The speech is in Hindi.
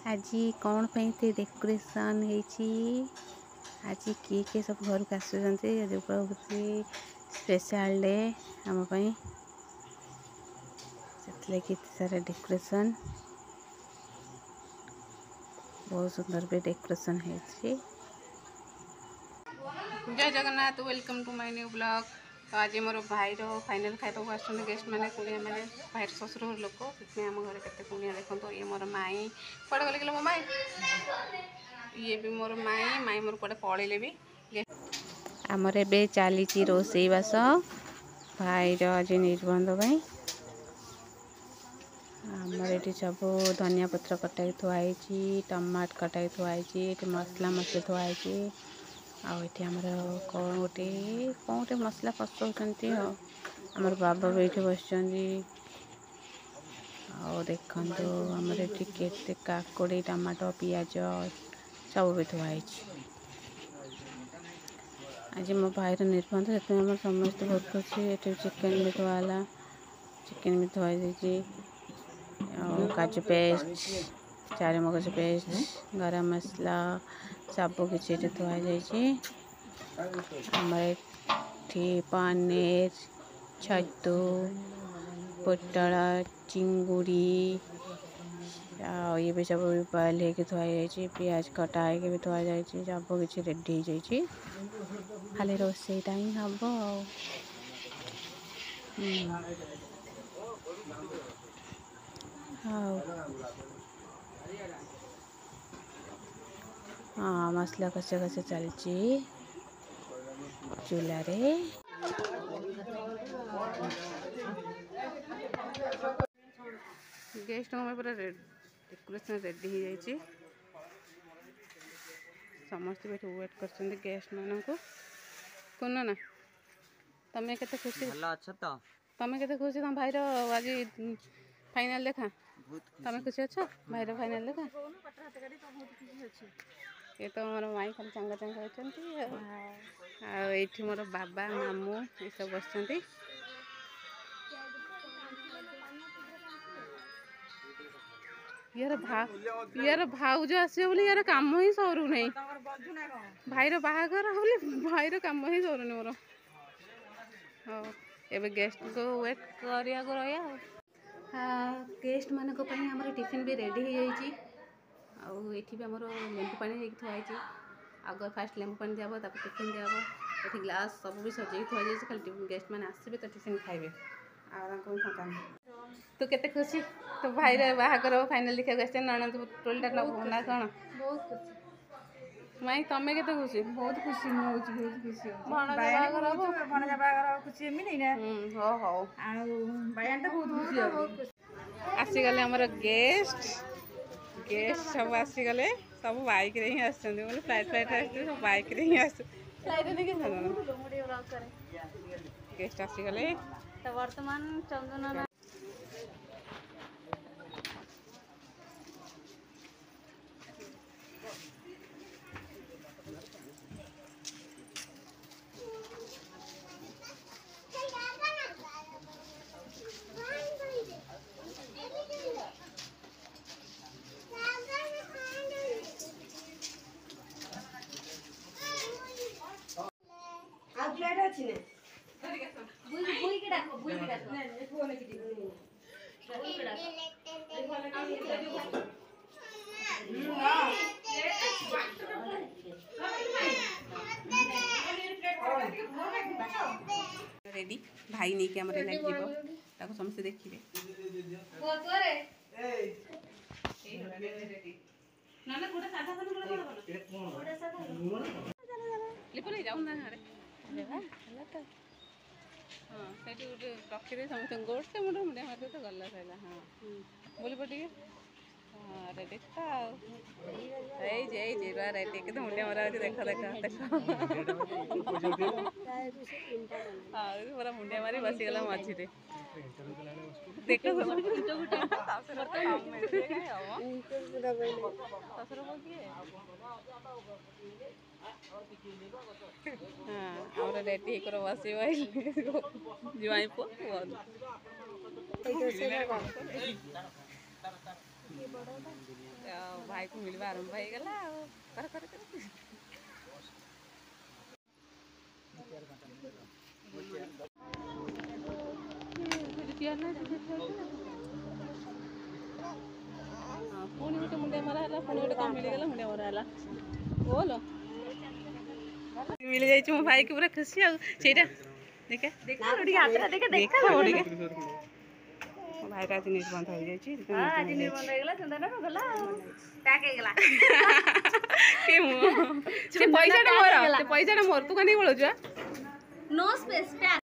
आज कौन पे डेकोरेशन होती आज किए सब घर को आसुँच आज स्पेशल डे आम से सारा डेकोरेशन बहुत सुंदर भी डेकोरेशन है। जय Jagannath welcome to my new blog. तो आज मोर भाईर फाइनाल खाइबा आसुँच गेस्ट मैंने कुणिया मैंने भाई ससुर लोक से आम घर के कुणिया देखो ये मोर माई कड़े गले मो माई ये भी मोर माई माई मोर कड़े पड़े भी आमर ए चली रोसई बास भाईर आज निबंध भाई आमर ये सब धनिया पत्र कटाई थुआई टमाट कटाई थुआई मसला मसली थुआई आमर कौन गोटे मसला कषुच्च आमर बाबा भी ये बस देखु आमर ये केते काकुड़ी टमाटो पियाज सब भी थुआई आज मो भाईर निबंध से समस्त बहुत खुशी ये चिकेन भी थुआला चिकेन भी थुआई काजू पेस्ट चार मगज पेस्ट गरम मसला सब किसी थुआई आमर पनीर छतु पोटल चिंगुड़ी ये भी सब बॉयल होकर थुआई पियाज कटा हो भी थुआई सब किसी रेडी हो जाए खाली रोसईटा ही हम हाँ मसला कषा कषा चलची चूल्हे गेस्ट पूरा डेकोरेशन रेडी हो जाए समस्त भी वेट कर गेस्ट मान को कौन ना तमें केते खुशी तमें केते खुशी तुम भाईर आज फाइनल देखा तमें खुशी अच्छा भाईर फाइनल देखा ये तो मोर माई खाली चंगा चंगा होती मोर बाबा मामू ये सब बस यार भाउज आसे बोली यार काम ही सरू नहीं भाईर बाहागर बोली भाईर काम ही सरूनी मोर हाँ एबे गेस्ट को वेट करिया को रहा गेस्ट मान टिफिन भी रेडी हो जाए भी आमर लेंबू पानी थुआई आग फास्ट लेंबू पानी दिया तापर टिफिन दिया ये ग्लास सब भी सजे थुआई खाली गेस्ट मैंने आसबे तो टिफिन खाइबे फंका तू केते खुशी तो भाई बाहागर फाइनाल देखा आस नणंद टोलटा नब ना कौन बहुत खुशी माई तमें केते खुशी बहुत खुशी बहुत खुशी भणजा बागर खुशी एमि ना हो हो बायान तो बहुत खुशी आसीगले आमर गेस्ट सब आसीगले सब बाइक रे ही आसछन्ते बोले फ्लाइट आसते सब बाइक रे ही आस गेस्ट आसीगले तो वर्तमान चंदन रेडी भाई नहीं कि आमर लग जीव समस्त देखिए हाँ से रखी समस्त गोटे मुंडे मुंडिया मारे तो गला सैला हाँ बोली पटे हाँ रेडी तो रेडी के मुंडिया मारा देख देख हाँ पूरा मुंडिया मारी बसीगला मझे देख हाँ रेडी कर बस जुआई पु भाई भाई को मिलवा आरंभ हो गला कर कर कर पुणी गोटे मुंडिया मरा है पुणी गोटे कम मिलगला मुंडिया मरा है बोल मिल जाइए मो भाई की पूरा खुशी आईटा देखे देखा मो भाई आज निर्बंध हो जाए निबंध ହେଇଗଲା ଚନ୍ଦନ ଗଲା ପ୍ୟାକ୍ ହେଇଗଲା पैसा मोर तू कहीं बोलु नो स्पेस